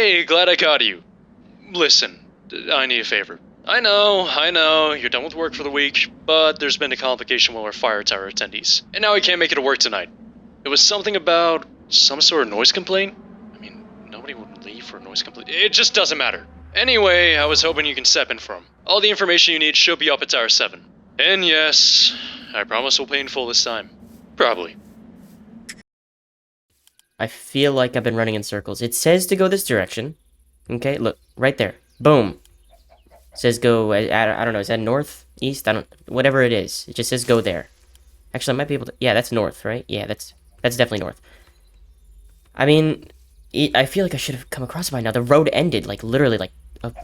Hey, glad I caught you. Listen, I need a favor. I know, you're done with work for the week, but there's been a complication with our fire tower attendees, and now we can't make it to work tonight. It was something about some sort of noise complaint? I mean, nobody would leave for a noise complaint. It just doesn't matter. Anyway, I was hoping you can step in for him. All the information you need should be up at Tower 7. And yes, I promise we'll pay in full this time. Probably. I feel like I've been running in circles. It says to go this direction. Okay, look, right there. Boom. It says go, I don't know, is that north, east? I don't, whatever it is. It just says go there. Actually, I might be able to, yeah, that's north, right? Yeah, that's definitely north. I mean, I feel like I should have come across it by now. The road ended, like, literally, like,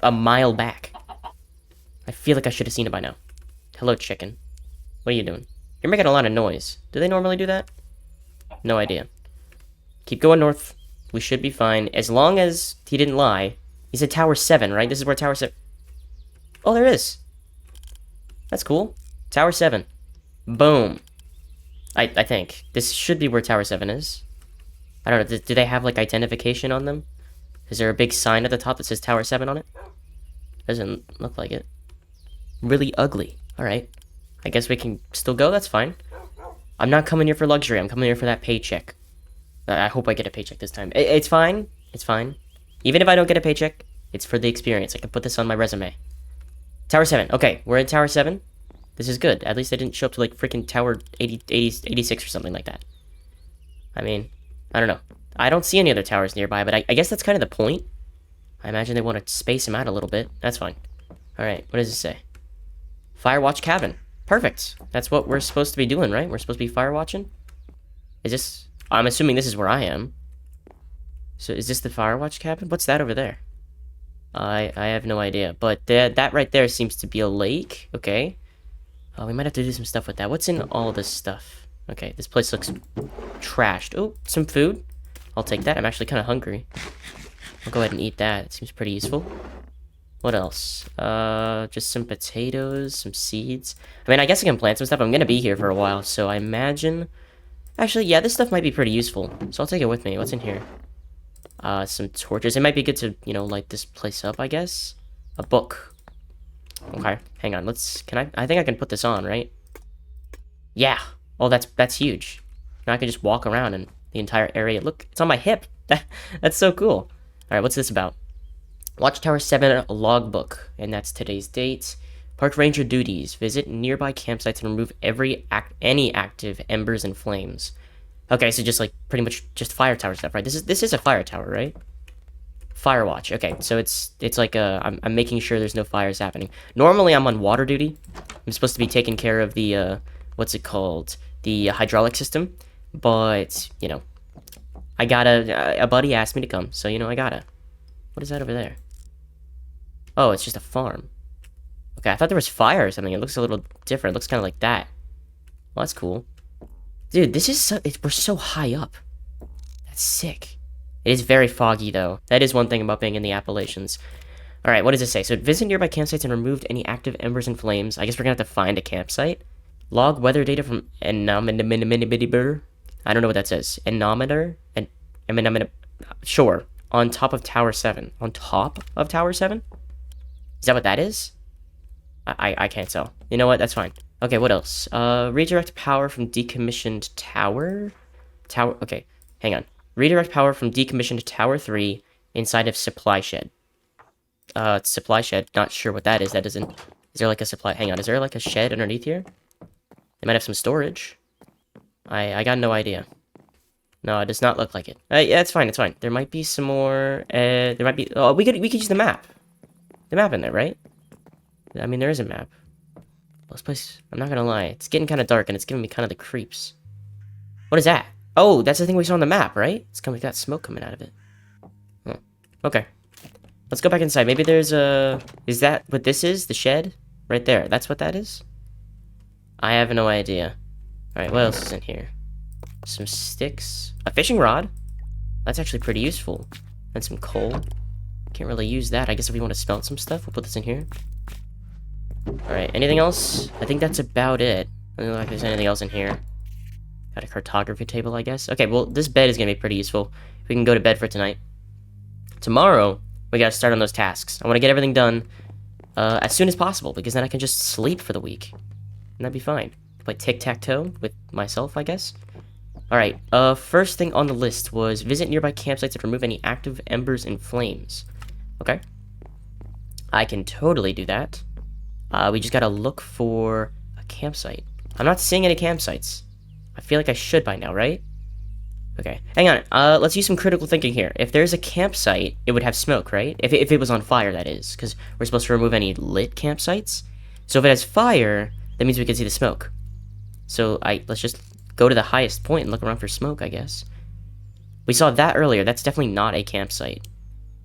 a mile back. I feel like I should have seen it by now. Hello, chicken. What are you doing? You're making a lot of noise. Do they normally do that? No idea. Keep going north. We should be fine. As long as he didn't lie. He said Tower 7, right? This is where Tower 7... Oh, there is. That's cool. Tower 7. Boom. I think. This should be where Tower 7 is. I don't know. Do they have, like, identification on them? Is there a big sign at the top that says Tower 7 on it? Doesn't look like it. Really ugly. Alright. I guess we can still go. That's fine. I'm not coming here for luxury. I'm coming here for that paycheck. I hope I get a paycheck this time. It's fine. It's fine. Even if I don't get a paycheck, it's for the experience. I can put this on my resume. Tower 7. Okay, we're in Tower 7. This is good. At least I didn't show up to, like, freaking Tower 86 or something like that. I mean, I don't know. I don't see any other towers nearby, but I guess that's kind of the point. I imagine they want to space them out a little bit. That's fine. Alright, what does it say? Firewatch cabin. Perfect. That's what we're supposed to be doing, right? We're supposed to be firewatching? Is this... I'm assuming this is where I am. So is this the firewatch cabin? What's that over there? I have no idea. But that right there seems to be a lake. Okay. We might have to do some stuff with that. What's in all this stuff? Okay, this place looks trashed. Oh, some food. I'll take that. I'm actually kind of hungry. I'll go ahead and eat that. It seems pretty useful. What else? Just some potatoes, some seeds. I mean, I guess I can plant some stuff. I'm going to be here for a while, so I imagine... Actually, yeah, this stuff might be pretty useful, so I'll take it with me. What's in here? Some torches. It might be good to, you know, light this place up, I guess. A book. Okay, hang on. I think I can put this on, right? Yeah. Oh, that's huge. Now I can just walk around in the entire area. Look, it's on my hip. That's so cool. Alright, what's this about? Watchtower 7 logbook, and that's today's date. Park ranger duties. Visit nearby campsites and remove any active embers and flames. Okay, so just like pretty much just fire tower stuff, right? This is a fire tower, right? Firewatch. Okay, so it's like I'm making sure there's no fires happening. Normally I'm on water duty. I'm supposed to be taking care of the what's it called? The hydraulic system, but you know, I gotta. A buddy asked me to come, so you know I gotta. What is that over there? Oh, it's just a farm. Okay, I thought there was fire or something. It looks a little different. It looks kind of like that. Well, that's cool. Dude, this is we're so high up. That's sick. It is very foggy, though. That is one thing about being in the Appalachians. Alright, what does it say? So, visit nearby campsites and remove any active embers and flames. I guess we're gonna have to find a campsite. Log weather data from Enometer. I don't know what that says. Enometer? Sure. On top of Tower 7. On top of Tower 7? Is that what that is? I can't tell. You know what? That's fine. Okay, what else? Redirect power from decommissioned tower? Okay, hang on. Redirect power from decommissioned Tower 3 inside of supply shed. Supply shed. Not sure what that is. That isn't... Is there like a supply... Hang on, is there like a shed underneath here? They might have some storage. I got no idea. No, it does not look like it. Yeah, it's fine, it's fine. There might be some more... there might be... Oh, we could use the map. The map in there, right? I mean, there is a map. This place, I'm not gonna lie, it's getting kind of dark and it's giving me kind of the creeps. What is that? Oh, that's the thing we saw on the map, right? It's we got smoke coming out of it. Oh, okay. Let's go back inside. Maybe there's a... Is that what this is? The shed? Right there. That's what that is? I have no idea. Alright, what else is in here? Some sticks. A fishing rod? That's actually pretty useful. And some coal. Can't really use that. I guess if we want to smelt some stuff, we'll put this in here. Alright, anything else? I think that's about it. I don't look like there's anything else in here. Got a cartography table, I guess. Okay, well, this bed is going to be pretty useful. We can go to bed for tonight. Tomorrow, we gotta start on those tasks. I want to get everything done as soon as possible, because then I can just sleep for the week. And that'd be fine. Play tic-tac-toe with myself, I guess. Alright, first thing on the list was visit nearby campsites and remove any active embers and flames. Okay. I can totally do that. We just gotta look for a campsite. I'm not seeing any campsites. I feel like I should by now, right? Okay, hang on. Let's use some critical thinking here. If there's a campsite, it would have smoke, right? If it was on fire, that is. Because we're supposed to remove any lit campsites. So if it has fire, that means we can see the smoke. So let's just go to the highest point and look around for smoke, I guess. We saw that earlier. That's definitely not a campsite.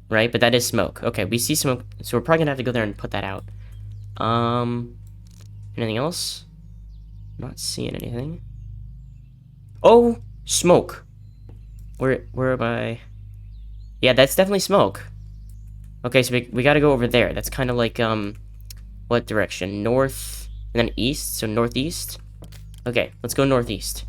Right? But that is smoke. Okay, we see smoke. So we're probably gonna have to go there and put that out. Anything else? Not seeing anything. Oh! Smoke! Where am I? Yeah, that's definitely smoke. Okay, so we gotta go over there. That's kind of like, what direction? North, and then east, so northeast? Okay, let's go northeast.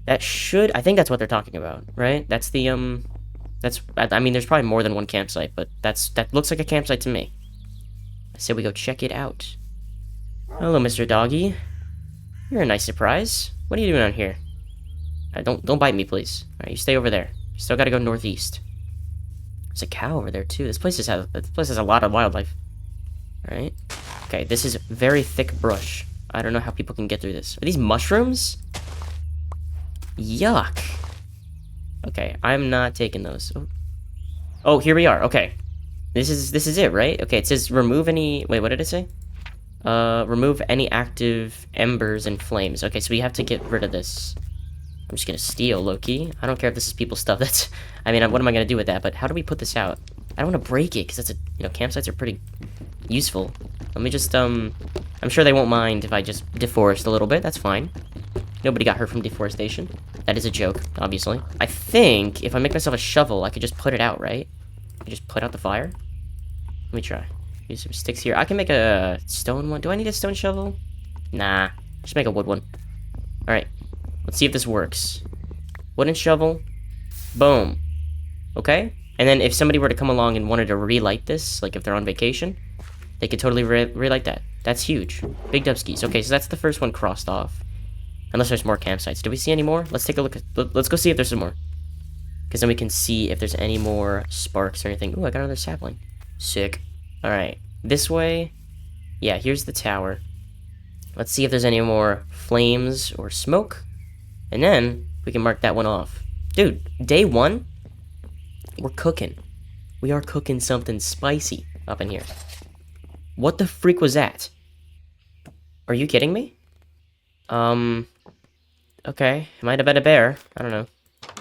That should, I think that's what they're talking about, right? That's the, I mean, there's probably more than one campsite, but that looks like a campsite to me. I said we go check it out. Hello, Mr. Doggy. You're a nice surprise. What are you doing out here? Don't bite me, please. Alright, you stay over there. You still gotta go northeast. There's a cow over there, too. This place has a lot of wildlife. Alright. Okay, this is very thick brush. I don't know how people can get through this. Are these mushrooms? Yuck. Okay, I'm not taking those. Oh, here we are. Okay. This is it, right? Okay, it says remove any... Wait, what did it say? Remove any active embers and flames. Okay, so we have to get rid of this. I'm just gonna steal, low-key. I don't care if this is people's stuff. That's... I mean, what am I gonna do with that? But how do we put this out? I don't want to break it, because that's a... You know, campsites are pretty useful. Let me just, I'm sure they won't mind if I just deforest a little bit. That's fine. Nobody got hurt from deforestation. That is a joke, obviously. I think if I make myself a shovel, I could just put it out, right? I just put out the fire. Let me try. Use some sticks here. I can make a stone one. Do I need a stone shovel? Nah. Just make a wood one. Alright. Let's see if this works. Wooden shovel. Boom. Okay? And then if somebody were to come along and wanted to relight this, like if they're on vacation, they could totally relight that. That's huge. Big dubskis. Okay, so that's the first one crossed off. Unless there's more campsites. Do we see any more? Let's take a look. Let's go see if there's some more. Because then we can see if there's any more sparks or anything. Ooh, I got another sapling. Sick. Alright. This way. Yeah, here's the tower. Let's see if there's any more flames or smoke. And then we can mark that one off. Dude, day one? We're cooking. We are cooking something spicy up in here. What the freak was that? Are you kidding me? Okay. It might have been a bear. I don't know.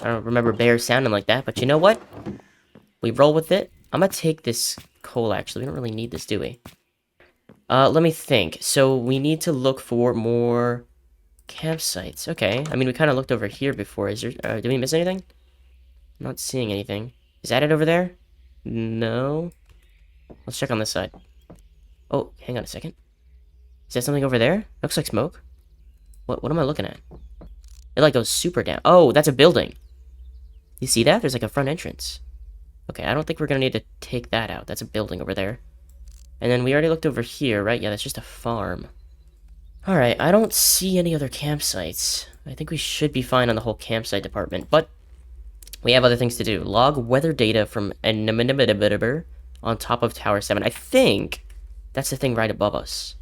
I don't remember bears sounding like that, but you know what? We roll with it. I'm gonna take this coal, actually. We don't really need this, do we? Let me think. So, we need to look for more campsites. Okay. I mean, we kind of looked over here before. Is there... did we miss anything? I'm not seeing anything. Is that it over there? No. Let's check on this side. Oh, hang on a second. Is that something over there? Looks like smoke. What am I looking at? It like goes super down. Oh, that's a building. You see that? There's like a front entrance. Okay, I don't think we're gonna need to take that out. That's a building over there. And then we already looked over here, right? Yeah, that's just a farm. Alright, I don't see any other campsites. I think we should be fine on the whole campsite department, but we have other things to do. Log weather data from on top of Tower 7. I think that's the thing right above us.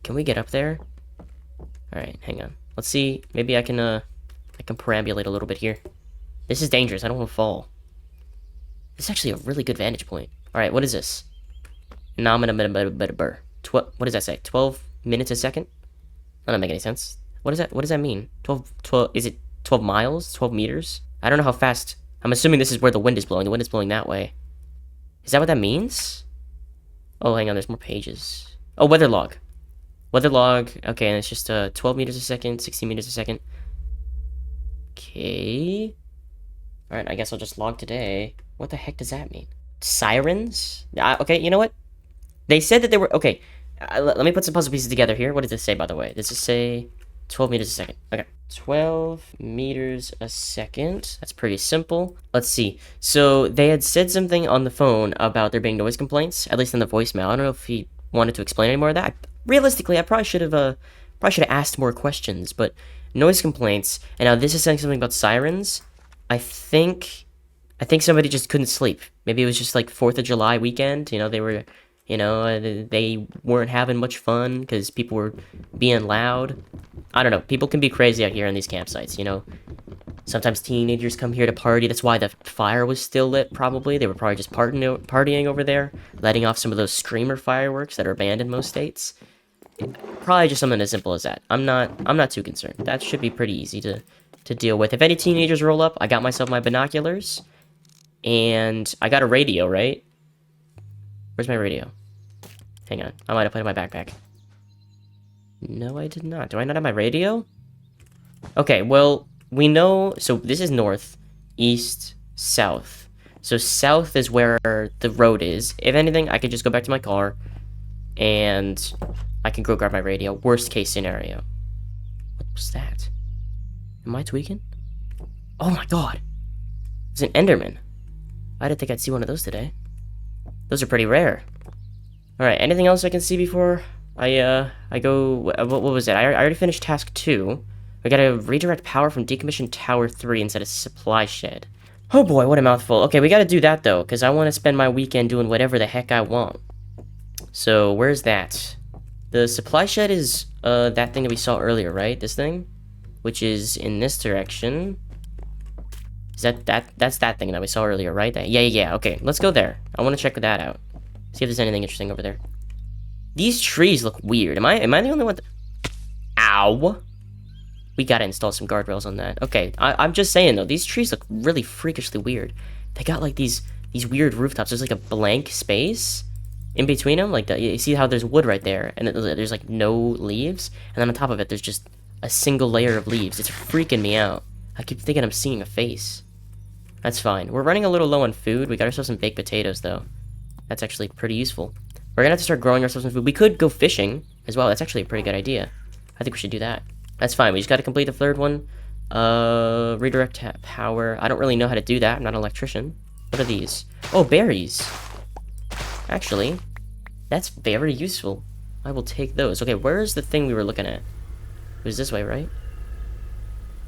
Can we get up there? Alright, hang on. Let's see. Maybe I can perambulate a little bit here. This is dangerous. I don't want to fall. This is actually a really good vantage point. Alright, what is this? What does that say? 12 minutes a second? That doesn't make any sense. What does that mean? 12, is it 12 miles? 12 meters? I don't know how fast. I'm assuming this is where the wind is blowing. The wind is blowing that way. Is that what that means? Oh, hang on. There's more pages. Oh, weather log. Weather log. Okay, and it's just 12 meters a second, 16 meters a second. Okay. Alright, I guess I'll just log today. What the heck does that mean? Sirens? Okay, you know what? They said that they were... Okay, let me put some puzzle pieces together here. What does this say, by the way? Does it say 12 meters a second? Okay. 12 meters a second. That's pretty simple. Let's see. So they had said something on the phone about there being noise complaints, at least in the voicemail. I don't know if he wanted to explain any more of that. Realistically, I probably should have asked more questions, but noise complaints. And now this is saying something about sirens. I think somebody just couldn't sleep. Maybe it was just like 4th of July weekend. They weren't having much fun because people were being loud. I don't know. People can be crazy out here in these campsites, Sometimes teenagers come here to party. That's why the fire was still lit, probably. They were probably just partying over there, letting off some of those streamer fireworks that are banned in most states. Probably just something as simple as that. I'm not too concerned. That should be pretty easy to deal with. If any teenagers roll up, I got myself my binoculars, and I got a radio, right? Where's my radio? Hang on. I might have put it in my backpack. No, I did not. Do I not have my radio? Okay, well, we know... So this is north, east, south. So south is where the road is. If anything, I could just go back to my car, and I can go grab my radio. Worst case scenario. What was that? Am I tweaking? Oh my god! It's an Enderman. I didn't think I'd see one of those today. Those are pretty rare. Alright, anything else I can see before I go... What was it? I already finished task 2. We gotta redirect power from decommissioned tower 3 instead of supply shed. Oh boy, what a mouthful. Okay, we gotta do that though, because I want to spend my weekend doing whatever the heck I want. So, where's that? The supply shed is that thing that we saw earlier, right? This thing? Which is in this direction. Is that's that thing that we saw earlier, right? Yeah. Okay, let's go there. I want to check that out. See if there's anything interesting over there. These trees look weird. Am I the only one? Ow! We gotta install some guardrails on that. Okay, I'm just saying though, these trees look really freakishly weird. They got like these weird rooftops. There's like a blank space in between them. Like you see how there's wood right there, and there's like no leaves, and then on top of it, there's just a single layer of leaves. It's freaking me out. I keep thinking I'm seeing a face. That's fine. We're running a little low on food. We got ourselves some baked potatoes though. That's actually pretty useful. We're gonna have to start growing ourselves some food. We could go fishing as well. That's actually a pretty good idea. I think we should do that. That's fine. We just gotta complete the third one. Redirect power. I don't really know how to do that. I'm not an electrician. What are these? Oh, berries. Actually, that's very useful. I will take those. Okay, where's the thing we were looking at? It was this way, right?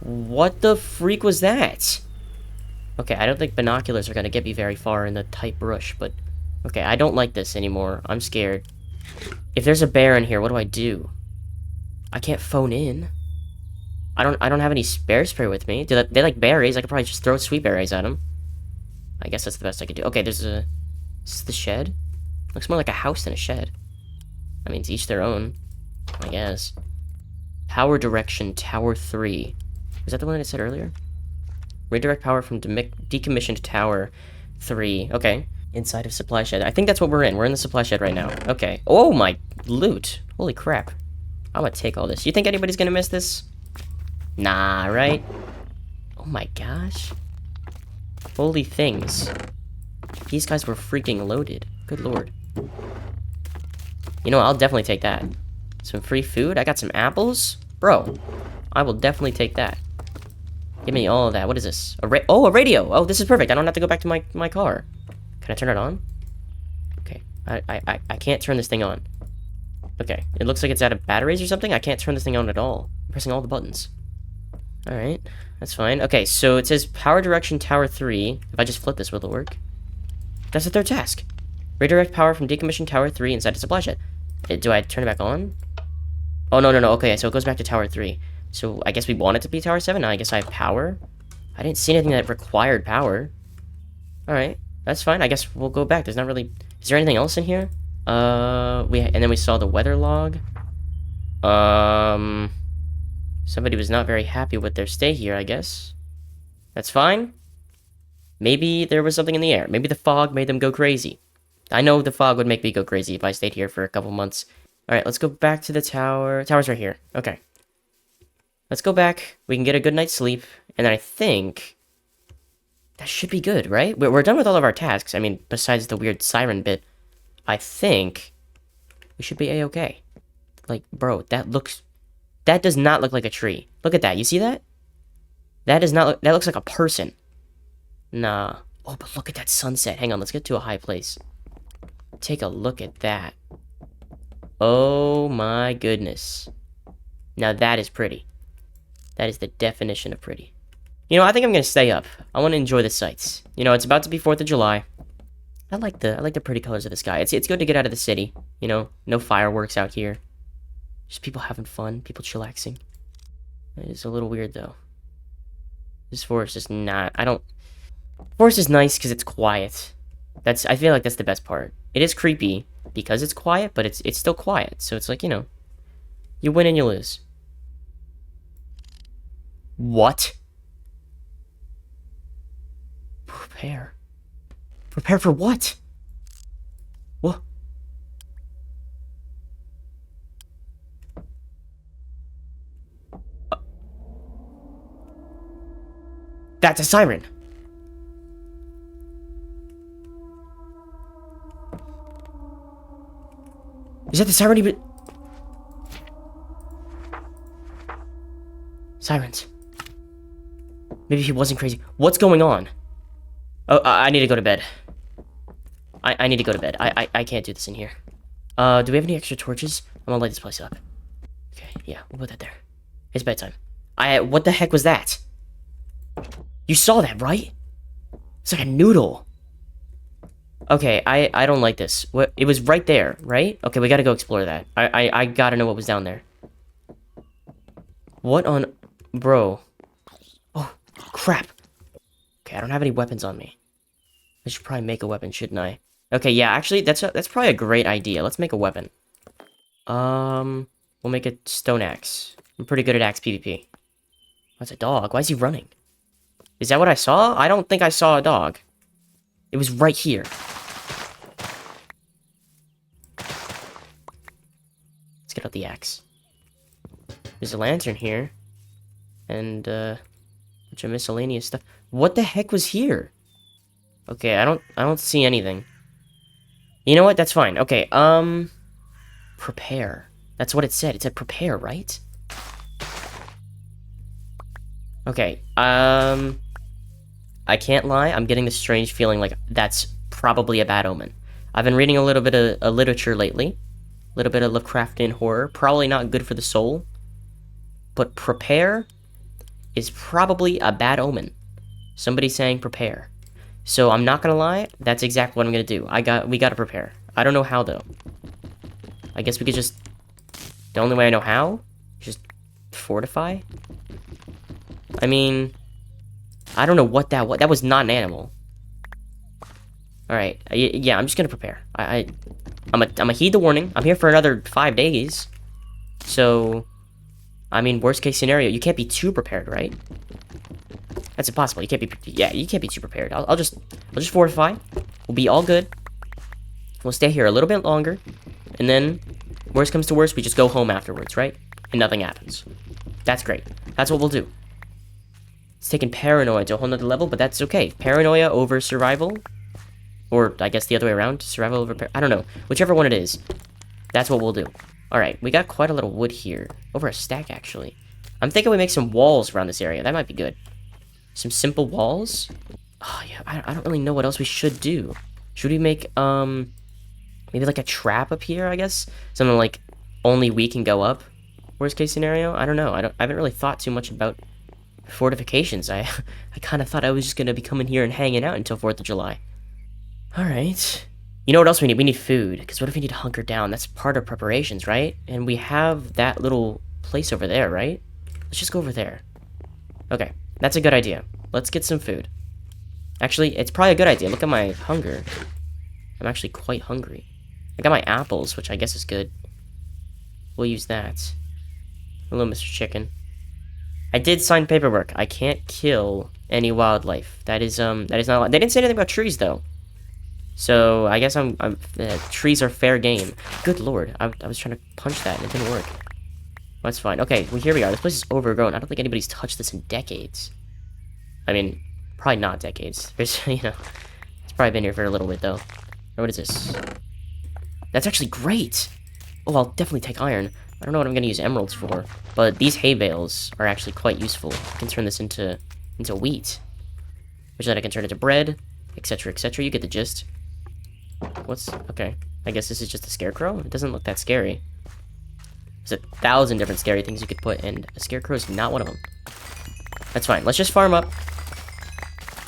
What the freak was that? Okay, I don't think binoculars are gonna get me very far in the tight brush, but... Okay, I don't like this anymore. I'm scared. If there's a bear in here, what do I do? I can't phone in. I don't have any bear spray with me. They like berries. I could probably just throw sweet berries at them. I guess that's the best I could do. Okay, there's a... Is this the shed? Looks more like a house than a shed. I mean, it's each their own, I guess. Power direction, tower 3. Was that the one I said earlier? Redirect power from decommissioned tower 3. Okay. Inside of supply shed. I think that's what we're in. We're in the supply shed right now. Okay. Oh, my loot. Holy crap. I'm gonna take all this. You think anybody's gonna miss this? Nah, right? Oh my gosh. Holy things. These guys were freaking loaded. Good lord. You know, I'll definitely take that. Some free food? I got some apples? Bro, I will definitely take that. Give me all of that. What is this? A radio! Oh, this is perfect. I don't have to go back to my car. Can I turn it on? Okay. I can't turn this thing on. Okay. It looks like it's out of batteries or something. I can't turn this thing on at all. I'm pressing all the buttons. Alright. That's fine. Okay, so it says power direction tower 3. If I just flip this, will it work? That's the third task. Redirect power from decommissioned tower 3 inside the supply shed. Do I turn it back on? Oh, no. Okay, so it goes back to tower 3. So I guess we want it to be tower 7. Now I guess I have power. I didn't see anything that required power. Alright. That's fine. I guess we'll go back. There's not really... Is there anything else in here? And then we saw the weather log. Somebody was not very happy with their stay here, I guess. That's fine. Maybe there was something in the air. Maybe the fog made them go crazy. I know the fog would make me go crazy if I stayed here for a couple months. Alright, let's go back to the tower. Tower's right here. Okay. Let's go back. We can get a good night's sleep. And then I think... That should be good, right? We're done with all of our tasks. I mean, besides the weird siren bit. I think... We should be a-okay. Like, bro, that looks That does not look like a tree. Look at that. You see that? That does not look... That looks like a person. Nah. Oh, but look at that sunset. Hang on, let's get to a high place. Take a look at that. Oh my goodness. Now that is pretty. That is the definition of pretty. You know, I think I'm gonna stay up. I want to enjoy the sights. You know, it's about to be 4th of July. I like the pretty colors of the sky. It's good to get out of the city. You know, no fireworks out here. Just people having fun, people chillaxing. It's a little weird though. This forest is not. Forest is nice because it's quiet. I feel like that's the best part. It is creepy because it's quiet, but it's still quiet. So it's like, you know, you win and you lose. What? Prepare. Prepare for what? What? That's a siren. Is that the siren even? Sirens. Maybe he wasn't crazy. What's going on? Oh, I need to go to bed. I need to go to bed. I can't do this in here. Do we have any extra torches? I'm gonna light this place up. Okay, yeah, we'll put that there. It's bedtime. What the heck was that? You saw that, right? It's like a noodle. Okay, I don't like this. What? It was right there, right? Okay, we gotta go explore that. I gotta know what was down there. What on... Bro. Oh, crap. Okay, I don't have any weapons on me. I should probably make a weapon, shouldn't I? Okay, yeah, actually, that's probably a great idea. Let's make a weapon. We'll make a stone axe. I'm pretty good at axe PvP. That's a dog. Why is he running? Is that what I saw? I don't think I saw a dog. It was right here. Let's get out the axe. There's a lantern here. And, bunch of miscellaneous stuff. What the heck was here? Okay, I don't see anything. You know what? That's fine. Okay, prepare. That's what it said. It said prepare, right? Okay, I can't lie, I'm getting this strange feeling like that's probably a bad omen. I've been reading a little bit of literature lately. A little bit of Lovecraftian horror. Probably not good for the soul. But prepare is probably a bad omen. Somebody saying prepare. So I'm not gonna lie, that's exactly what I'm gonna do. We gotta prepare. I don't know how though. I guess we could just... The only way I know how? Just fortify? I mean... I don't know what that was. That was not an animal. Alright, yeah, I'm just gonna prepare. I'm gonna heed the warning. I'm here for another 5 days. So... I mean, worst case scenario, you can't be too prepared, right? That's impossible. You can't be... Yeah, you can't be too prepared. I'll just fortify. We'll be all good. We'll stay here a little bit longer. And then, worst comes to worst, we just go home afterwards, right? And nothing happens. That's great. That's what we'll do. It's taking paranoia to a whole nother level, but that's okay. Paranoia over survival. Or, I guess the other way around. Survival over... I don't know. Whichever one it is. That's what we'll do. Alright, we got quite a little wood here. Over a stack, actually. I'm thinking we make some walls around this area. That might be good. Some simple walls? Oh, yeah. I don't really know what else we should do. Should we make, maybe like a trap up here, I guess? Something like only we can go up? Worst case scenario? I don't know. I haven't really thought too much about fortifications. I kind of thought I was just going to be coming here and hanging out until 4th of July. Alright. You know what else we need? We need food. Because what if we need to hunker down? That's part of preparations, right? And we have that little place over there, right? Let's just go over there. Okay. That's a good idea. Let's get some food. Actually, it's probably a good idea. Look at my hunger. I'm actually quite hungry. I got my apples, which I guess is good. We'll use that. Hello, Mr. Chicken. I did sign paperwork. I can't kill any wildlife. That is not allowed. They didn't say anything about trees, though. So, I guess trees are fair game. Good lord. I was trying to punch that and it didn't work. That's fine. Okay, well, here we are. This place is overgrown. I don't think anybody's touched this in decades. I mean, probably not decades. There's, you know, it's probably been here for a little bit, though. What is this? That's actually great! Oh, I'll definitely take iron. I don't know what I'm gonna use emeralds for, but these hay bales are actually quite useful. I can turn this into wheat, which then I can turn into bread, etc., etc. You get the gist. What's okay? I guess this is just a scarecrow. It doesn't look that scary. There's 1,000 different scary things you could put, and a scarecrow is not one of them. That's fine. Let's just farm up.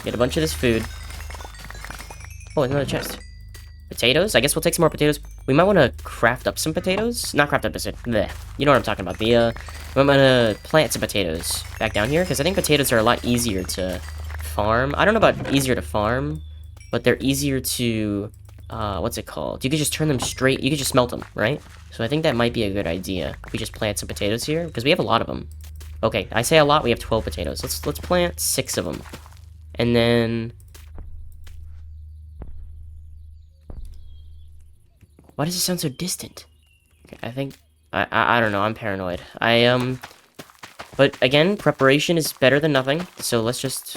Get a bunch of this food. Oh, another chest. Potatoes? I guess we'll take some more potatoes. We might want to craft up some potatoes. Not craft up, bleh. You know what I'm talking about. We might want to plant some potatoes back down here, because I think potatoes are a lot easier to farm. I don't know about easier to farm, but they're easier to, what's it called? You could just turn them straight, you could just smelt them, right? So I think that might be a good idea. We just plant some potatoes here, because we have a lot of them. Okay, I say a lot, we have 12 potatoes. Let's plant 6 of them. And then... Why does it sound so distant? Okay, I think... I don't know, I'm paranoid. But again, preparation is better than nothing, so let's just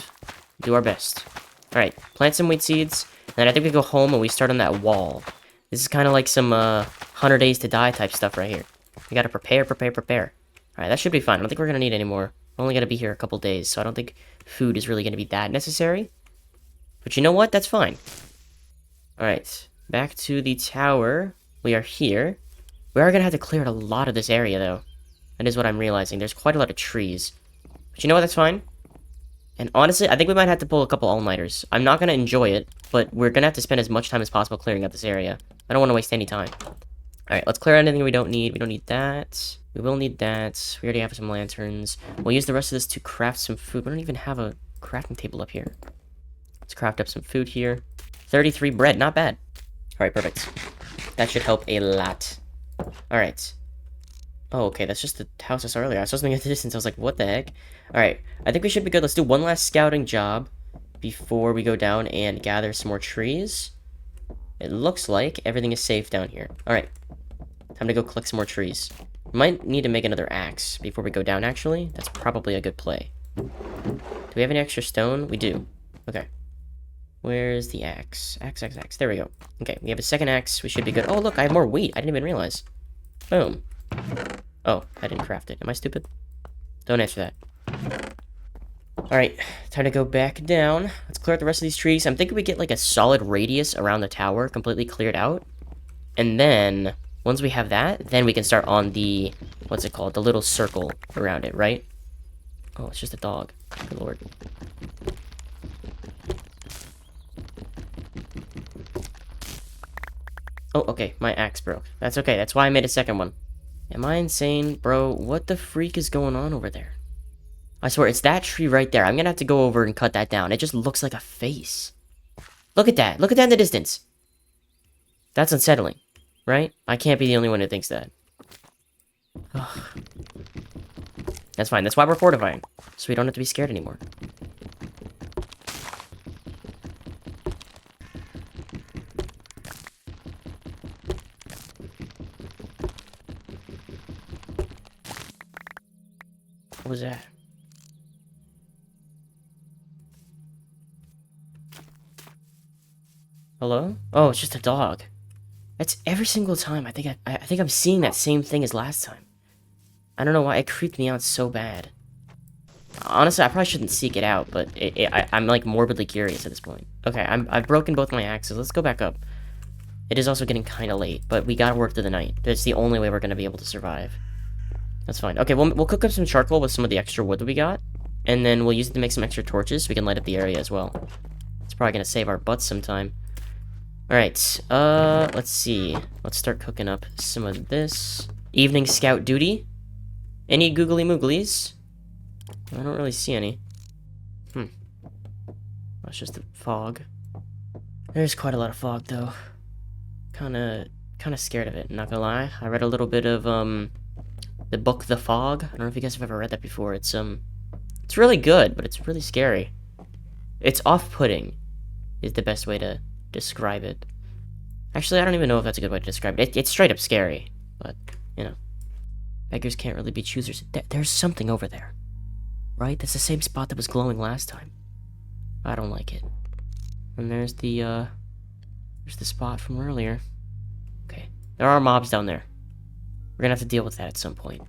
do our best. Alright, plant some wheat seeds, and then I think we go home and we start on that wall. This is kind of like some, 100 Days to Die type stuff right here. We gotta prepare. Alright, that should be fine. I don't think we're gonna need any more. We're only gonna be here a couple days, so I don't think food is really gonna be that necessary. But you know what? That's fine. Alright, back to the tower. We are here. We are gonna have to clear a lot of this area, though. That is what I'm realizing. There's quite a lot of trees. But you know what? That's fine. And honestly, I think we might have to pull a couple all-nighters. I'm not gonna enjoy it, but we're gonna have to spend as much time as possible clearing out this area. I don't want to waste any time. Alright, let's clear anything we don't need. We don't need that. We will need that. We already have some lanterns. We'll use the rest of this to craft some food. We don't even have a crafting table up here. Let's craft up some food here. 33 bread, not bad. Alright, perfect. That should help a lot. Alright. Oh, okay, that's just the house I saw earlier. I was supposed to make it the distance. I was like, what the heck? Alright, I think we should be good. Let's do one last scouting job before we go down and gather some more trees. It looks like everything is safe down here. Alright, time to go collect some more trees. We might need to make another axe before we go down, actually. That's probably a good play. Do we have any extra stone? We do. Okay. Where's the axe? Axe. There we go. Okay, we have a second axe. We should be good. Oh, look, I have more wheat. I didn't even realize. Boom. Oh, I didn't craft it. Am I stupid? Don't answer that. Alright, time to go back down. Let's clear out the rest of these trees. I'm thinking we get like a solid radius around the tower completely cleared out. And then, once we have that, then we can start on the, what's it called? The little circle around it, right? Oh, it's just a dog. Good lord. Oh, okay, my axe broke. That's okay, that's why I made a second one. Am I insane? Bro, what the freak is going on over there? I swear, it's that tree right there. I'm gonna have to go over and cut that down. It just looks like a face. Look at that. Look at that in the distance. That's unsettling, right? I can't be the only one who thinks that. Ugh. That's fine. That's why we're fortifying. So we don't have to be scared anymore. What was that? Hello? Oh, it's just a dog. That's every single time. I think I'm seeing that same thing as last time. I don't know why it creeped me out so bad. Honestly, I probably shouldn't seek it out, but I'm like morbidly curious at this point. Okay, I've broken both my axes. Let's go back up. It is also getting kind of late, but we gotta work through the night. That's the only way we're gonna be able to survive. That's fine. Okay, we'll cook up some charcoal with some of the extra wood that we got, and then we'll use it to make some extra torches so we can light up the area as well. It's probably gonna save our butts sometime. Alright, let's see. Let's start cooking up some of this. Evening scout duty. Any googly mooglies? I don't really see any. That's just the fog. There's quite a lot of fog, though. Kinda scared of it, not gonna lie. I read a little bit of, the book The Fog. I don't know if you guys have ever read that before. It's really good, but it's really scary. It's off-putting, is the best way to describe it. Actually, I don't even know if that's a good way to describe it. It's straight up scary, but, you know. Beggars can't really be choosers. There's something over there. Right? That's the same spot that was glowing last time. I don't like it. And there's the spot from earlier. Okay. There are mobs down there. We're gonna have to deal with that at some point.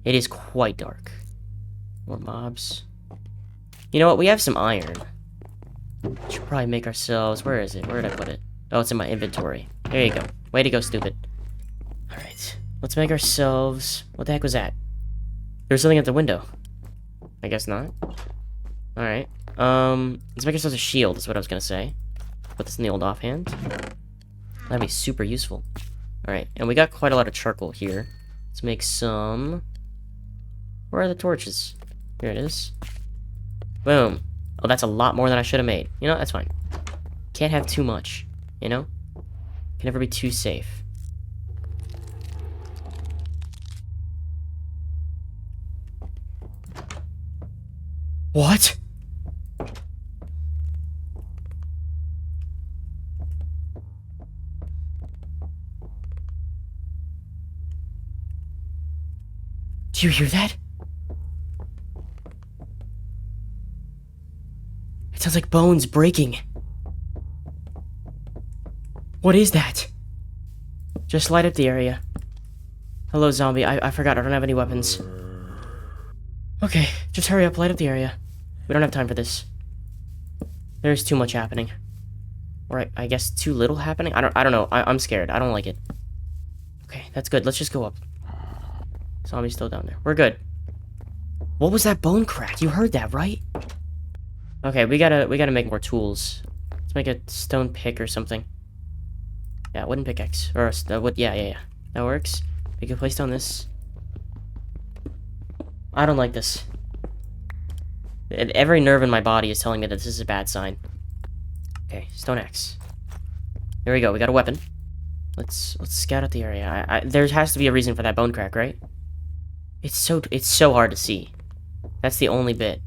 It is quite dark. More mobs. You know what? We have some iron. Should probably make ourselves... Where is it? Where did I put it? Oh, it's in my inventory. There you go. Way to go, stupid. Alright. Let's make ourselves... What the heck was that? There was something at the window. I guess not. Alright. Let's make ourselves a shield, is what I was gonna say. Put this in the old offhand. That'd be super useful. Alright, and we got quite a lot of charcoal here. Let's make some... Where are the torches? Here it is. Boom. Oh, that's a lot more than I should have made. You know, that's fine. Can't have too much, you know? Can never be too safe. What? Do you hear that? It sounds like bones breaking. What is that? Just light up the area. Hello, zombie. I forgot I don't have any weapons. Okay, just hurry up, light up the area. We don't have time for this. There's too much happening. Or I guess too little happening? I don't know. I'm scared. I don't like it. Okay, that's good. Let's just go up. Zombie's still down there. We're good. What was that bone crack? You heard that, right? Okay, we gotta make more tools. Let's make a stone pick or something. Yeah, wooden pickaxe. Or a wood. Yeah. That works. We can place down this. I don't like this. Every nerve in my body is telling me that this is a bad sign. Okay, stone axe. There we go. We got a weapon. Let's scout out the area. There has to be a reason for that bone crack, right? It's so hard to see. That's the only bit.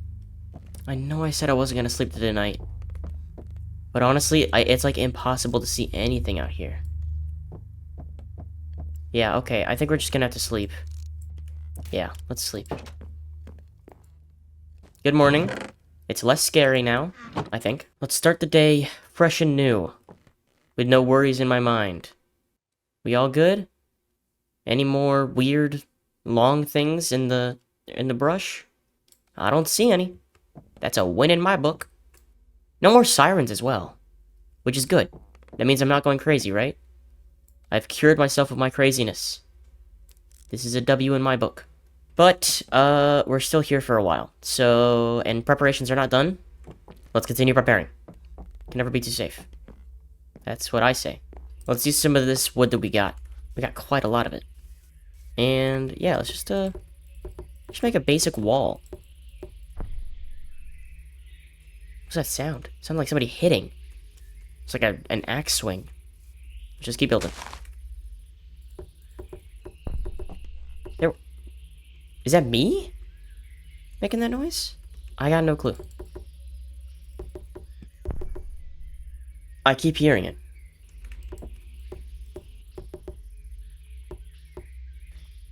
I know I said I wasn't gonna sleep through the night, but honestly, it's like impossible to see anything out here. Yeah, okay. I think we're just gonna have to sleep. Yeah, let's sleep. Good morning. It's less scary now, I think. Let's start the day fresh and new, with no worries in my mind. We all good? Any more weird, long things in the brush? I don't see any. That's a win in my book. No more sirens as well, which is good. That means I'm not going crazy, right? I've cured myself of my craziness. This is a W in my book. But, we're still here for a while. So, and preparations are not done. Let's continue preparing. Can never be too safe. That's what I say. Let's use some of this wood that we got. We got quite a lot of it. And, yeah, let's just make a basic wall. What's that sound? It sounded like somebody hitting. It's like an axe swing. Just keep building. There. Is that me making that noise? I got no clue. I keep hearing it.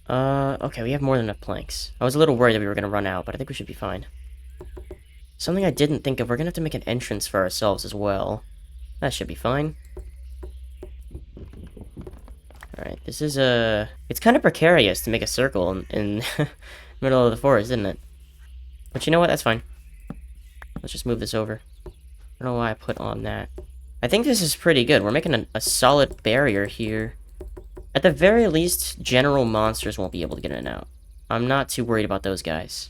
Okay, we have more than enough planks. I was a little worried that we were gonna run out, but I think we should be fine. Something I didn't think of, we're gonna have to make an entrance for ourselves as well. That should be fine. Alright, this is it's kind of precarious to make a circle in the middle of the forest, isn't it? But you know what? That's fine. Let's just move this over. I don't know why I put on that. I think this is pretty good. We're making a solid barrier here. At the very least, general monsters won't be able to get in and out. I'm not too worried about those guys.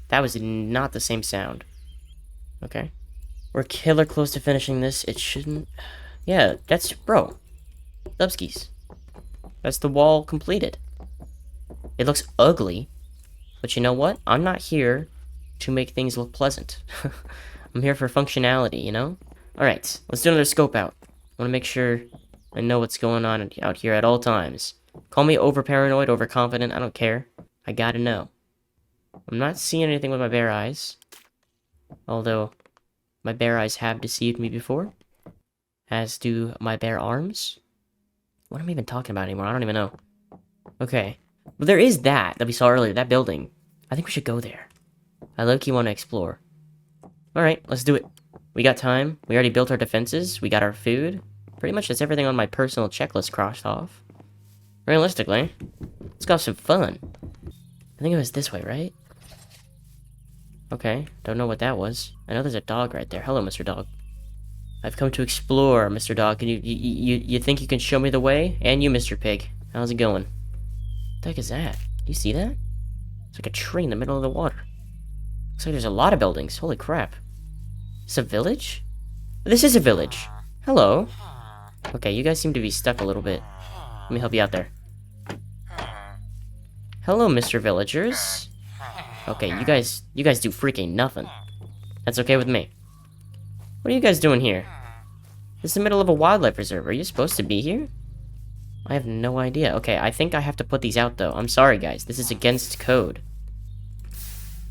That was not the same sound. Okay. We're killer close to finishing this. It shouldn't... Yeah, that's... Bro. Dubskis. That's the wall completed. It looks ugly. But you know what? I'm not here to make things look pleasant. I'm here for functionality, you know? Alright, let's do another scope out. I want to make sure I know what's going on out here at all times. Call me over-paranoid, overconfident, I don't care. I gotta know. I'm not seeing anything with my bare eyes. Although, my bare eyes have deceived me before. As do my bare arms. What am I even talking about anymore? I don't even know. Okay. But there is that we saw earlier, that building. I think we should go there. I low-key want to explore. Alright, let's do it. We got time. We already built our defenses. We got our food. Pretty much that's everything on my personal checklist crossed off. Realistically, let's go have some fun. I think it was this way, right? Okay, don't know what that was. I know there's a dog right there. Hello, Mr. Dog. I've come to explore, Mr. Dog. Can you think you can show me the way? And you, Mr. Pig. How's it going? What the heck is that? You see that? It's like a tree in the middle of the water. Looks like there's a lot of buildings. Holy crap. It's a village? This is a village. Hello. Okay, you guys seem to be stuck a little bit. Let me help you out there. Hello, Mr. Villagers. Okay, you guys do freaking nothing. That's okay with me. What are you guys doing here? This is the middle of a wildlife reserve. Are you supposed to be here? I have no idea. Okay, I think I have to put these out, though. I'm sorry, guys. This is against code.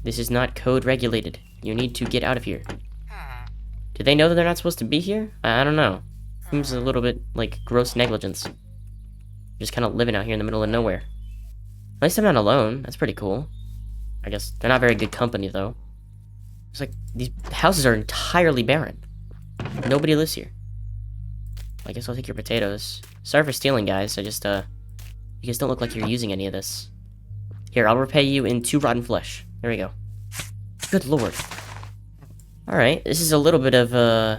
This is not code regulated. You need to get out of here. Do they know that they're not supposed to be here? I don't know. Seems a little bit like gross negligence. Just kind of living out here in the middle of nowhere. At least I'm not alone. That's pretty cool. I guess they're not very good company, though. It's like, these houses are entirely barren. Nobody lives here. I guess I'll take your potatoes. Sorry for stealing, guys. You guys don't look like you're using any of this. Here, I'll repay you in 2 rotten flesh. There we go. Good lord. Alright, this is a little bit of,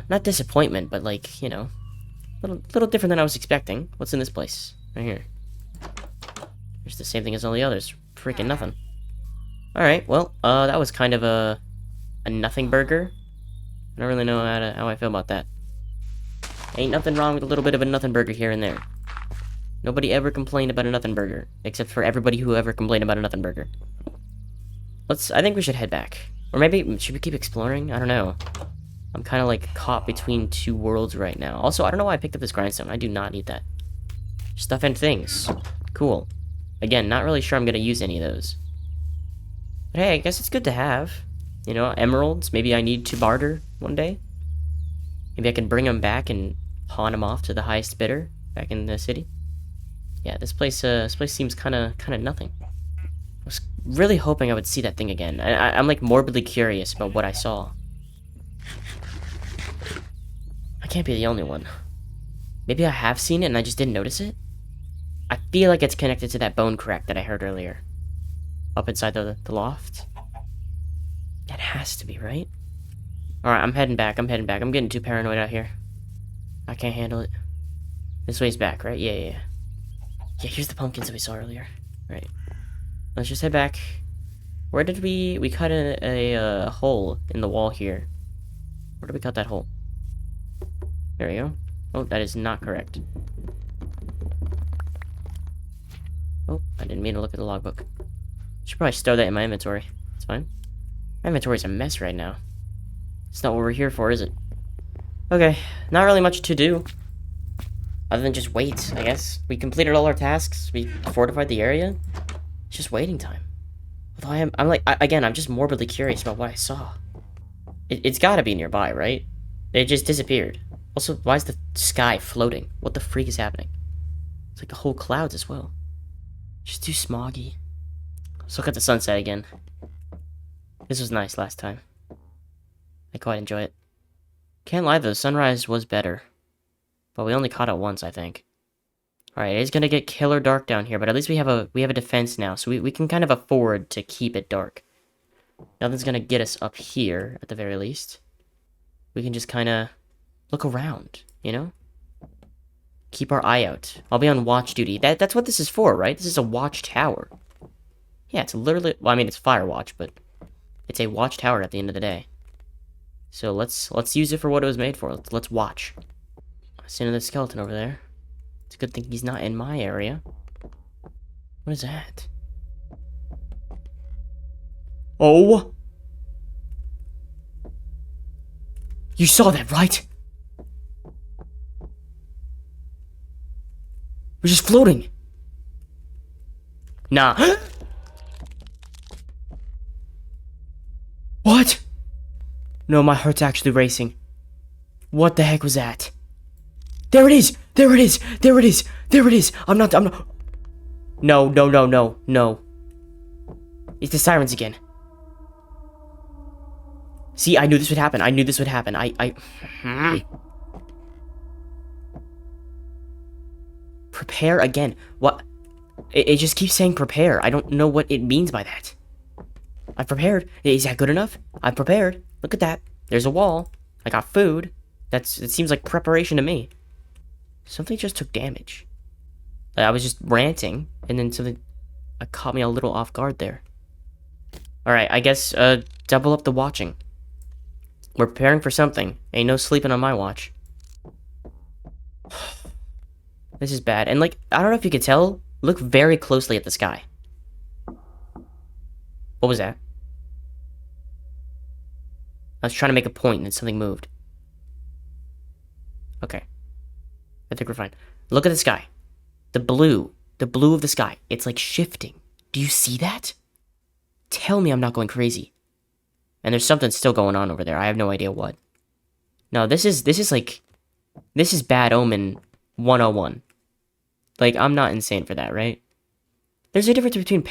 not disappointment, but like, you know, little different than I was expecting. What's in this place? Right here. It's the same thing as all the others. Freaking nothing. Alright, well, that was kind of a nothing burger. I don't really know how I feel about that. Ain't nothing wrong with a little bit of a nothing burger here and there. Nobody ever complained about a nothing burger, except for everybody who ever complained about a nothing burger. I think we should head back. Or maybe, should we keep exploring? I don't know. I'm kind of like caught between 2 worlds right now. Also, I don't know why I picked up this grindstone. I do not need that. Stuff and things. Cool. Again, not really sure I'm going to use any of those. But hey, I guess it's good to have. You know, emeralds. Maybe I need to barter one day. Maybe I can bring them back and pawn them off to the highest bidder back in the city. Yeah, this place seems kind of nothing. I was really hoping I would see that thing again. I'm like morbidly curious about what I saw. I can't be the only one. Maybe I have seen it and I just didn't notice it? I feel like it's connected to that bone crack that I heard earlier. Up inside the loft. It has to be, right? Alright, I'm heading back. I'm getting too paranoid out here. I can't handle it. This way's back, right? Yeah. Yeah, here's the pumpkins that we saw earlier. Right. Let's just head back. Where did we cut a hole in the wall here? Where did we cut that hole? There we go. Oh, that is not correct. Oh, I didn't mean to look at the logbook. Should probably stow that in my inventory. It's fine. My inventory's a mess right now. It's not what we're here for, is it? Okay, not really much to do. Other than just wait, I guess. We completed all our tasks. We fortified the area. It's just waiting time. Although I'm just morbidly curious about what I saw. It's gotta be nearby, right? It just disappeared. Also, why is the sky floating? What the freak is happening? It's like the whole clouds as well. Just too smoggy. Let's look at the sunset again. This was nice last time. I quite enjoy it. Can't lie though, sunrise was better. But we only caught it once, I think. Alright, it is gonna get killer dark down here, but at least we have a defense now, so we can kind of afford to keep it dark. Nothing's gonna get us up here, at the very least. We can just kinda look around, you know? Keep our eye out. I'll be on watch duty. That's what this is for, right? This is a watchtower. Yeah, it's literally, well, I mean, it's firewatch, but it's a watchtower at the end of the day. So let's use it for what it was made for. Let's watch. I see another skeleton over there. It's a good thing he's not in my area. What is that? Oh! You saw that, right? We're just floating. Nah. What? No, my heart's actually racing. What the heck was that? There it is! There it is! There it is! There it is! I'm not. No. It's the sirens again. See, I knew this would happen. I knew this would happen. Prepare again. What? It just keeps saying prepare. I don't know what it means by that. I've prepared. Is that good enough? I've prepared. Look at that. There's a wall. I got food. It seems like preparation to me. Something just took damage. I was just ranting, and then something caught me a little off guard there. Alright, I guess, double up the watching. We're preparing for something. Ain't no sleeping on my watch. This is bad. And, like, I don't know if you could tell. Look very closely at the sky. What was that? I was trying to make a point and then something moved. Okay. I think we're fine. Look at the sky. The blue of the sky. It's like shifting. Do you see that? Tell me I'm not going crazy. And there's something still going on over there. I have no idea what. No, this is Bad Omen 101. Like, I'm not insane for that, right? There's a difference between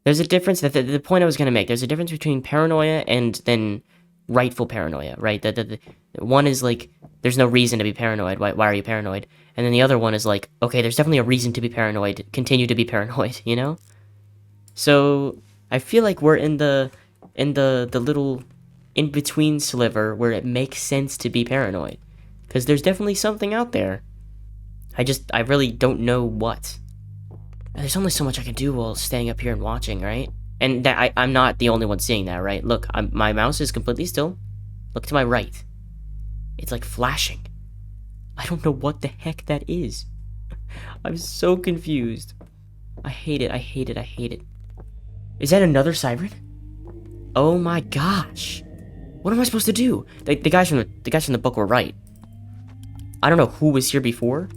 There's a difference that the point I was gonna make. There's a difference between paranoia and then rightful paranoia, right? The one is like, there's no reason to be paranoid. Why are you paranoid? And then the other one is like, okay, there's definitely a reason to be paranoid. Continue to be paranoid, you know? So I feel like we're in the little in-between sliver where it makes sense to be paranoid. Because there's definitely something out there. I really don't know what. There's only so much I can do while staying up here and watching, right? And that I'm not the only one seeing that, right? Look, my mouse is completely still. Look to my right. It's like flashing. I don't know what the heck that is. I'm so confused. I hate it, I hate it, I hate it. Is that another siren? Oh my gosh. What am I supposed to do? The guys from the book were right. I don't know who was here before.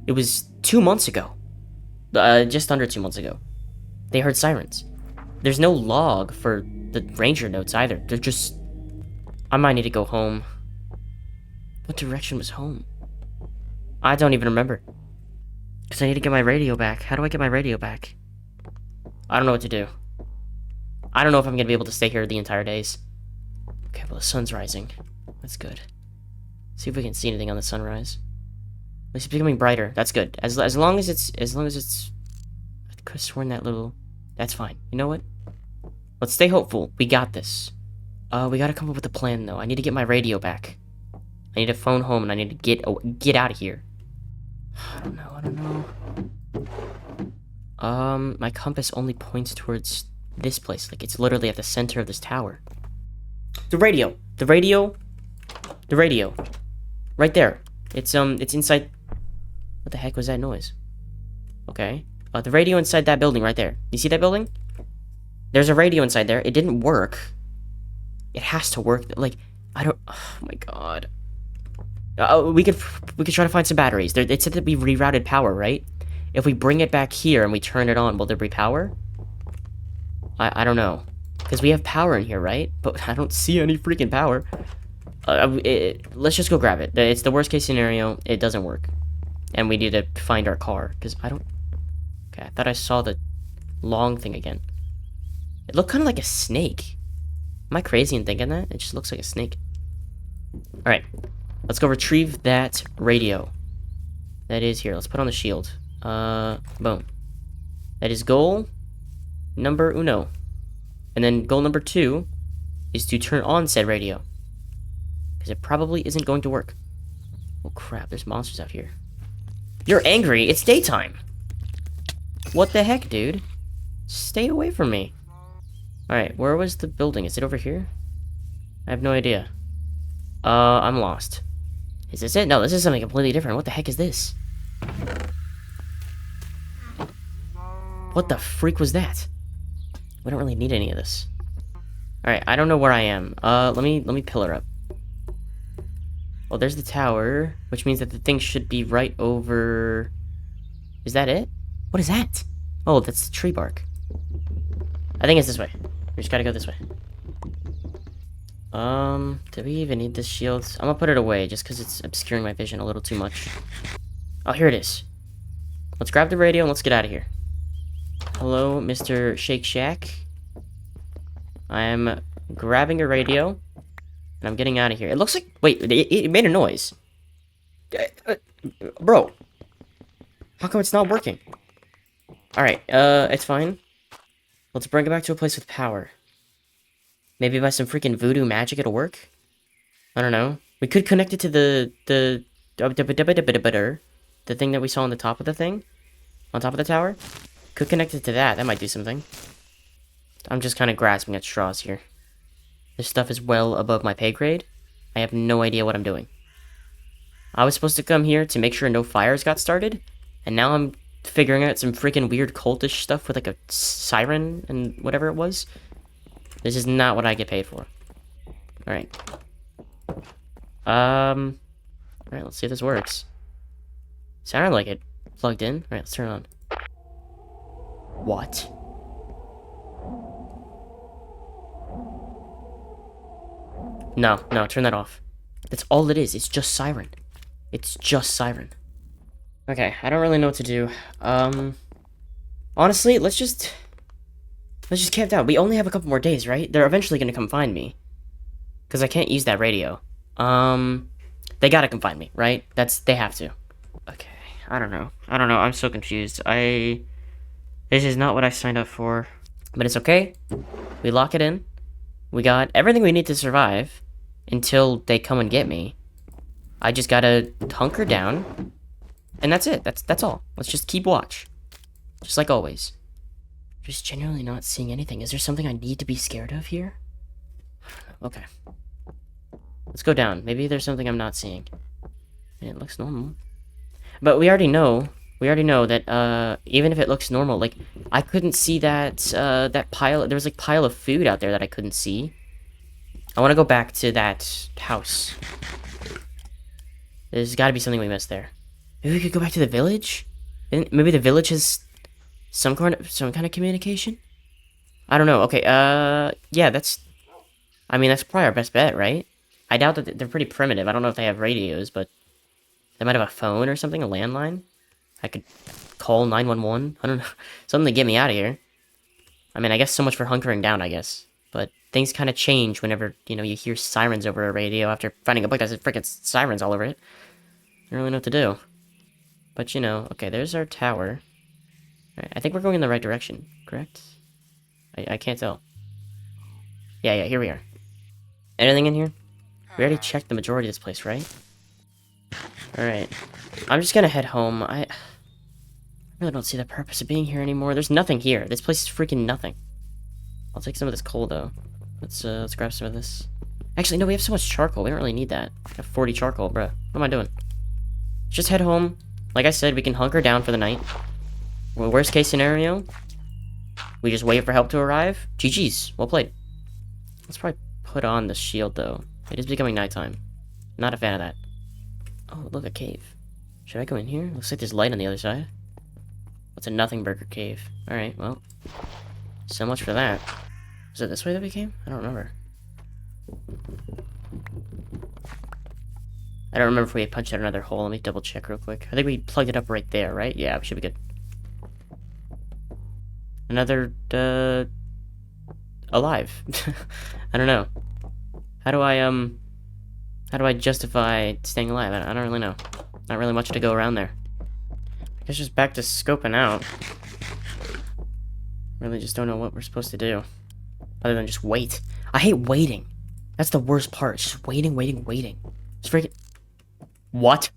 It was 2 months ago. Just under 2 months ago. They heard sirens. There's no log for the ranger notes either. They're just... I might need to go home. What direction was home? I don't even remember. Because I need to get my radio back. How do I get my radio back? I don't know what to do. I don't know if I'm going to be able to stay here the entire days. Okay, well, the sun's rising. That's good. See if we can see anything on the sunrise. It's becoming brighter. That's good. As long as it's... I could have sworn that little... That's fine. You know what? Let's stay hopeful. We got this. We gotta come up with a plan, though. I need to get my radio back. I need to phone home, and I need to get out of here. I don't know. My compass only points towards this place. Like, it's literally at the center of this tower. The radio! The radio! The radio. Right there. It's inside... What the heck was that noise? Okay. The radio inside that building right there. You see that building? There's a radio inside there. It didn't work. It has to work. Like, I don't... Oh my god. We could try to find some batteries. It said that we rerouted power, right? If we bring it back here and we turn it on, will there be power? I don't know. Because we have power in here, right? But I don't see any freaking power. Let's just go grab it. It's the worst case scenario. It doesn't work. And we need to find our car. Because I don't... Okay, I thought I saw the long thing again. It looked kind of like a snake. Am I crazy in thinking that? It just looks like a snake. Alright. Let's go retrieve that radio. That is here. Let's put on the shield. Boom. That is goal number uno. And then goal number 2 is to turn on said radio. Because it probably isn't going to work. Oh crap, there's monsters out here. You're angry? It's daytime! What the heck, dude? Stay away from me. Alright, where was the building? Is it over here? I have no idea. I'm lost. Is this it? No, this is something completely different. What the heck is this? What the freak was that? We don't really need any of this. Alright, I don't know where I am. Let me pillar up. Well, there's the tower, which means that the thing should be right over... Is that it? What is that? Oh, that's the tree bark. I think it's this way. We just gotta go this way. Do we even need this shield? I'm gonna put it away just because it's obscuring my vision a little too much. Oh, here it is. Let's grab the radio and let's get out of here. Hello, Mr. Shake Shack. I am grabbing a radio, and I'm getting out of here. It looks like... Wait, it made a noise. Bro. How come it's not working? Alright, it's fine. Let's bring it back to a place with power. Maybe by some freaking voodoo magic it'll work? I don't know. We could connect it to the thing that we saw on the top of the thing. On top of the tower. Could connect it to that. That might do something. I'm just kind of grasping at straws here. This stuff is well above my pay grade. I have no idea what I'm doing. I was supposed to come here to make sure no fires got started. And now I'm figuring out some freaking weird cultish stuff with like a siren and whatever it was. This is not what I get paid for. Alright. Alright, let's see if this works. Sounded like it plugged in. Alright, let's turn it on. What? No, turn that off. That's all it is. It's just siren. It's just siren. Okay, I don't really know what to do. Honestly, let's just camp out. We only have a couple more days, right? They're eventually gonna come find me. Because I can't use that radio. They gotta come find me, right? They have to. Okay, I don't know. I'm so confused. This is not what I signed up for. But it's okay. We lock it in. We got everything we need to survive until they come and get me. I just gotta hunker down. And that's it. That's all. Let's just keep watch. Just like always. Just genuinely not seeing anything. Is there something I need to be scared of here? Okay. Let's go down. Maybe there's something I'm not seeing. It looks normal. But we already know that even if it looks normal, like I couldn't see that pile. There was like pile of food out there that I couldn't see. I want to go back to that house. There's got to be something we missed there. Maybe we could go back to the village. Maybe the village has some kind of communication. I don't know. Okay. Yeah. That's probably our best bet, right? I doubt that they're pretty primitive. I don't know if they have radios, but they might have a phone or something, a landline. I could call 911. I don't know. Something to get me out of here. I mean, I guess so much for hunkering down, I guess. But things kind of change whenever, you hear sirens over a radio after finding a book that has freaking sirens all over it. I don't really know what to do. But, okay, there's our tower. Alright, I think we're going in the right direction, correct? I can't tell. Yeah, here we are. Anything in here? We already checked the majority of this place, right? Alright. I'm just gonna head home. I really don't see the purpose of being here anymore. There's nothing here. This place is freaking nothing. I'll take some of this coal, though. Let's grab some of this. Actually, no, we have so much charcoal. We don't really need that. I have 40 charcoal, bruh. What am I doing? Just head home. Like I said, we can hunker down for the night. Well, worst case scenario, we just wait for help to arrive. GG's. Well played. Let's probably put on the shield, though. It is becoming nighttime. Not a fan of that. Oh, look, a cave. Should I go in here? Looks like there's light on the other side. What's a nothing burger cave? Alright, well. So much for that. Was it this way that we came? I don't remember. I don't remember if we had punched out another hole. Let me double check real quick. I think we plugged it up right there, right? Yeah, we should be good. Another, alive. I don't know. How do I justify staying alive? I don't really know. Not really much to go around there. I guess just back to scoping out. Really just don't know what we're supposed to do. Other than just wait. I hate waiting. That's the worst part. It's just waiting. Just freaking... What?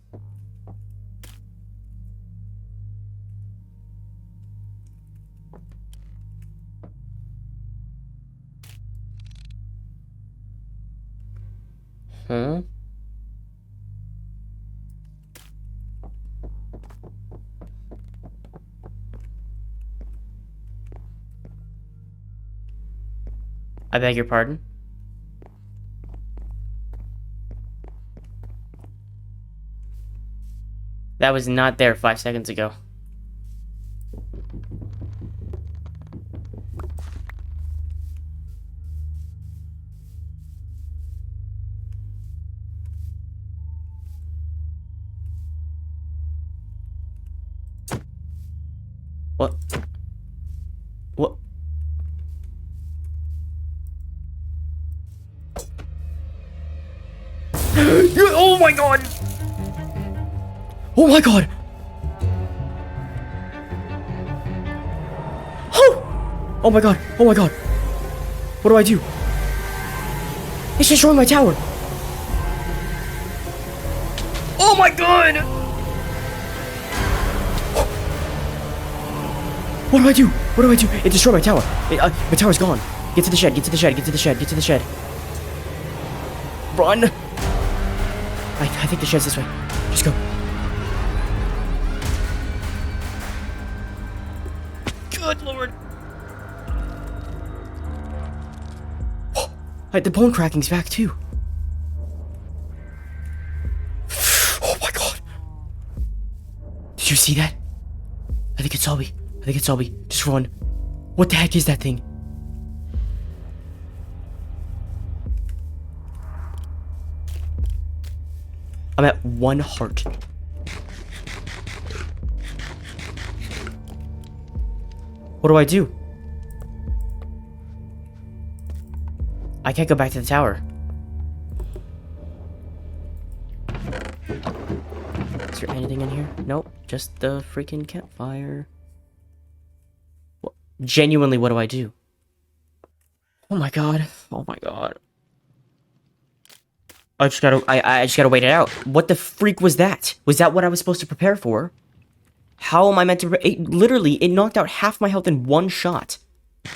Huh? I beg your pardon? That was not there 5 seconds ago. What? my god! Oh my god! Oh! Oh my god! Oh my god! What do I do? It's destroying my tower! Oh my god! What do I do? What do I do? It destroyed my tower. My tower's gone. Get to the shed, get to the shed, get to the shed, get to the shed. Run! I think the shed's this way. Just go. Good lord. The bone cracking's back too. Oh my god. Did you see that? I think it's Selby. I think it's Selby. Just run. What the heck is that thing? I'm at 1 heart. What do I do? I can't go back to the tower. Is there anything in here? Nope, just the freaking campfire. Well, genuinely, what do I do? Oh my god. Oh my god. I just gotta wait it out. What the freak was that? Was that what I was supposed to prepare for? How am I meant to... Literally, it knocked out half my health in 1 shot. I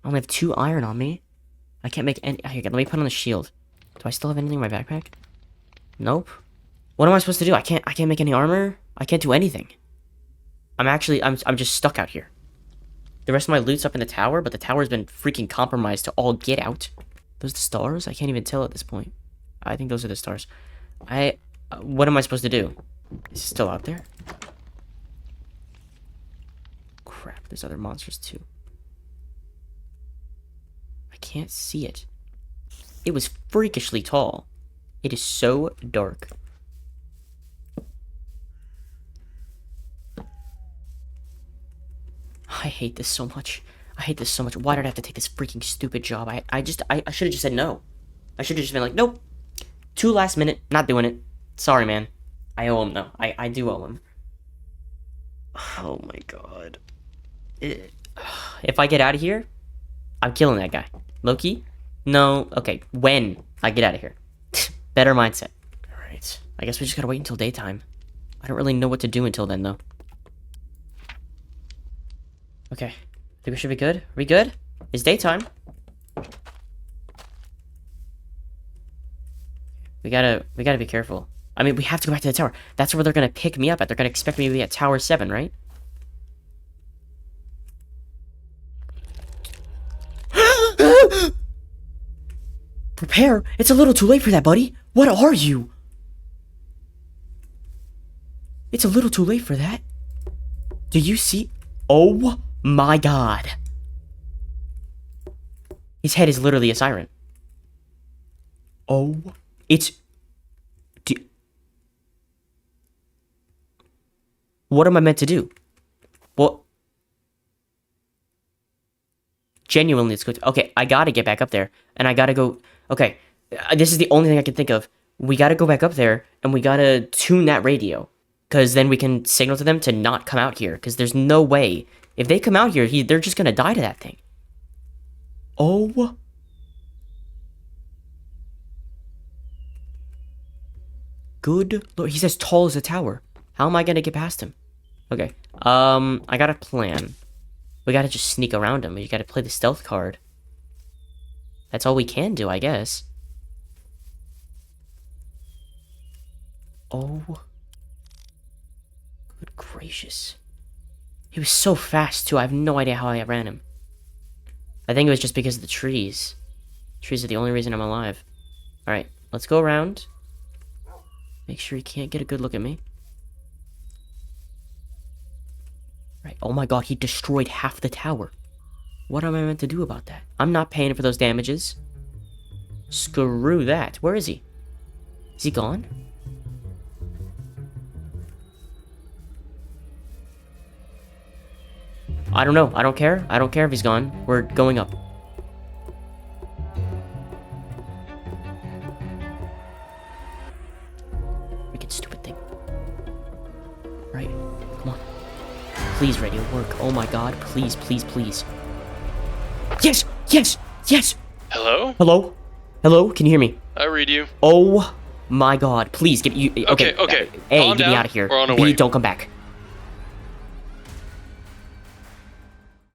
only have 2 iron on me. I can't make any... Here, let me put on the shield. Do I still have anything in my backpack? Nope. What am I supposed to do? I can't make any armor. I can't do anything. I'm just stuck out here. The rest of my loot's up in the tower, but the tower's been freaking compromised to all get out. Those the stars? I can't even tell at this point. I think those are the stars. What am I supposed to do? Is it still out there? Crap, there's other monsters too. I can't see it. It was freakishly tall. It is so dark. I hate this so much. I hate this so much. Why did I have to take this freaking stupid job? I should have just said no. I should have just been like, nope. Too last minute. Not doing it. Sorry, man. I owe him, though. I do owe him. Oh, my God. If I get out of here, I'm killing that guy. Loki? No. Okay. When I get out of here. Better mindset. Alright. I guess we just gotta wait until daytime. I don't really know what to do until then, though. Okay. Think we should be good? Are we good? It's daytime. We gotta be careful. I mean, we have to go back to the tower. That's where they're gonna pick me up at. They're gonna expect me to be at Tower 7, right? Prepare? It's a little too late for that, buddy. What are you? It's a little too late for that. Do you see? Oh my god. His head is literally a siren. Oh, it's... What am I meant to do? What? Genuinely, it's good. Okay, I gotta get back up there. And I gotta go... Okay, this is the only thing I can think of. We gotta go back up there, and we gotta tune that radio. Because then we can signal to them to not come out here. Because there's no way. If they come out here, they're just gonna die to that thing. Oh. Good lord. He's as tall as a tower. How am I gonna get past him? Okay. I got a plan. We gotta just sneak around him. We gotta play the stealth card. That's all we can do, I guess. Oh. Good gracious. He was so fast, too. I have no idea how I ran him. I think it was just because of the trees. Trees are the only reason I'm alive. Alright, let's go around. Make sure he can't get a good look at me. Right. Oh my god, he destroyed half the tower. What am I meant to do about that? I'm not paying for those damages. Screw that. Where is he? Is he gone? I don't know. I don't care. I don't care if he's gone. We're going up. Right. Come on. Please, radio, work. Oh my god. Please, please, please. Yes! Yes! Yes! Hello? Hello? Hello? Can you hear me? I read you. Oh my god. Please, get you. Okay. Okay. A, Calm get me down. out of here. We're on our B, way. don't come back.